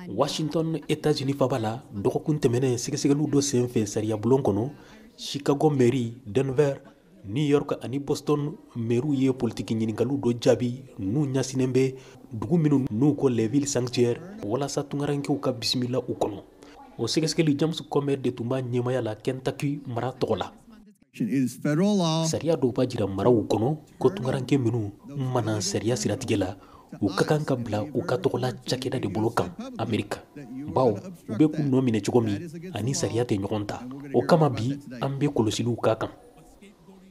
Washington, États-Unis fabala dɔgɔkun tɛmɛnen sɛgɛsɛgɛliw dɔ senfɛ sariyabulon kɔnɔ Chicago mairie, Denver, New York ani Boston maireu ye politiki ɲininkaliw dɔ jaabi n'u ɲasinen bɛ dugu minnu n'u ko les villes sanctuaires walasa tungarankew ka bisimila u kɔnɔ. O sɛgɛsɛgɛli James Comer de tun b'a ɲɛmaya la Kentucky mara tɔgɔ la. Sariya dɔw b'a jira maraw kɔnɔ ko tungaranke minnu mana sariya siratigɛ la u ka kan ka bila u ka tɔgɔla cakɛda de bolo kan Amerika. Bawo u bɛ k'u nɔ minɛ cogo min ani sariya tɛ ɲɔgɔn ta. O kama bi an bɛ kɔlɔsiliw k'a kan.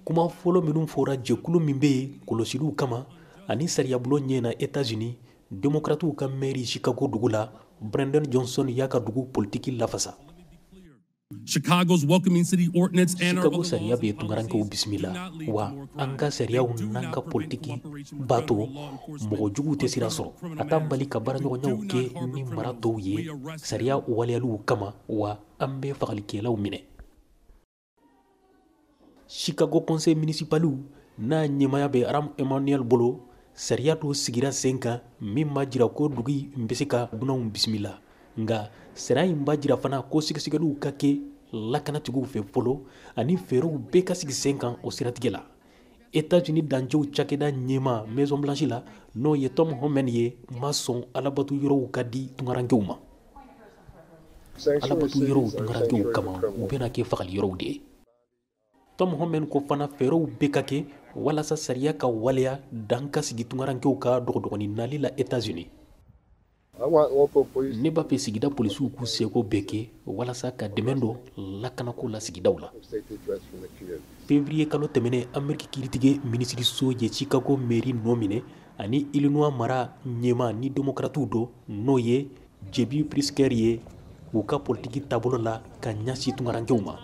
Kuma fɔlɔ minnu fɔra jɛkulu min bɛ yen kɔlɔsiliw kama ani sariyabulon ɲɛna États-Unis, démocrates ka maire Chicago dugu la Brandon Johnson y'a ka dugu politiki lafasa. Chicago's welcoming city ordinance and Chicago sariya bɛ tungarankew bisimila wa an ka sariyaw n'an ka politiki b'a to mɔgɔ juguw tɛ sira sɔrɔ a t'an bali ka baaraɲɔgɔnyaw kɛ ni mara tɔw ye sariya waleyaliw kama wa an bɛ fagalikɛlaw minɛ. Chicago conseil municipaliw n'a ɲɛmaya bɛ Rahm Emanuel bolo sariya dɔ sigira sen kan min b'a jira ko dugu in bɛ se ka dunanw bisimila nga sariya in b'a jira fana ko sɛgɛsɛgɛliw ka kɛ lakanatigiw fɛ fɔlɔ ani fɛɛrɛw bɛɛ ka sigi sen kan o siratigɛ la. États-Unis dancɛw cakɛda ɲɛma Maison Blanche la n'o ye Tom Homan ye ma sɔn alabato yɔrɔw ka di tungarankew ma. Alabato yɔrɔw tungarankew kama u bɛna kɛ fagali yɔrɔw de ye. Tom Homan ko fana fɛɛrɛw bɛɛ ka kɛ walasa sariya ka waleya dan ka sigi tungarankew ka dɔgɔdɔgɔni nali la États-Unis. Ne b'a fɛ sigida polisiw k'u seko bɛɛ kɛ walasa ka dɛmɛ dɔ lakanako la sigidaw la. Février kalo tɛmɛnen Ameriki kiiritige minisiriso ye Chicago mairie nɔ minɛ ani Illinois mara ɲɛma ni démocrates dɔ n'o ye J.B. Pritzker ye u ka politiki taabolo la ka ɲɛsin tungarankew ma.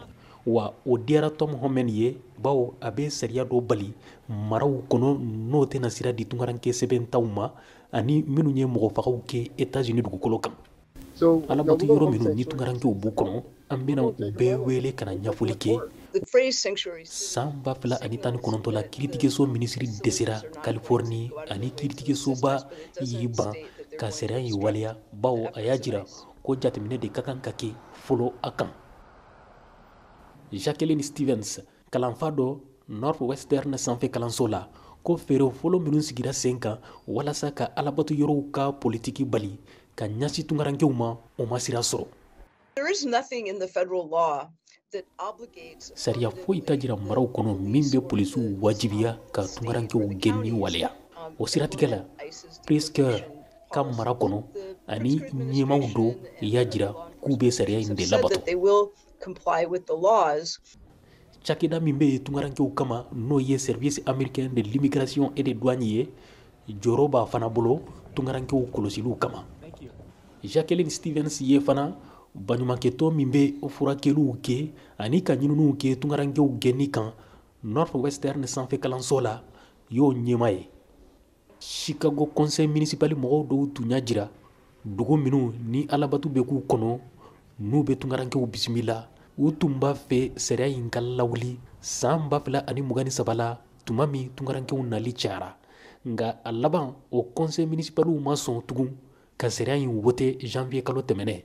Wa o diyara Tom Homan ye bawo a bɛ sariya dɔ bali maraw kɔnɔ n'o tɛna sira di tungaranke sɛbɛntaw ma ani minnu ye mɔgɔfagaw kɛ États-Unis dugukolo kan. Alabato yɔrɔ minnu ni tungarankew b'u kɔnɔ an bɛna u bɛɛ wele ka na ɲɛfɔli kɛ. San 2019 la kiiritigeso minisiri dɛsɛra Californie ani kiiritigesoba y'i ban ka sariya in waleya bawo a y'a jira ko jateminɛ de ka kan ka kɛ fɔlɔ a kan. Jacqueline Stevens, kalanfa dɔ Northwestern sanfɛ kalanso la, ko fɛɛrɛ fɔlɔ minnu sigira sen kan walasa ka alabato yɔrɔw ka politiki bali ka ɲɛsin tungarankew ma o ma sira sɔrɔ. Sariya foyi t'a jira maraw kɔnɔ min bɛ polisiw wajibiya ka tungarankew gɛnni waleya. O siratigɛ la, Pritzker ka mara kɔnɔ ani ɲɛmaw dɔ y'a jira k'u bɛ sariya in de labato. Cakɛda min bɛ yen tungarankew kama n'o ye service américain de l'immigration et des douanes ye jɔyɔrɔ b'a fana bolo tungarankew kɔlɔsiliw kama. Jacqueline Stevens ye fana baɲumankɛtɔn min bɛ furakɛliw kɛ ani ka ɲininiw kɛ tungarankew gɛnni kan Northwestern sanfɛ kalanso la y'o ɲɛma ye. Chicago conseil municipal mɔgɔw dɔw tun y'a jira dugu minnu ni alabato bɛ k'u kɔnɔ n'u bɛ tungarankew bisimila u tun b'a fɛ sariya in ka lawuli san 2023 la tuma min tungarankew nali cayara nga a laban o conseil municipaliw ma sɔn tugun ka sariya in wote janvier kalo tɛmɛnɛ.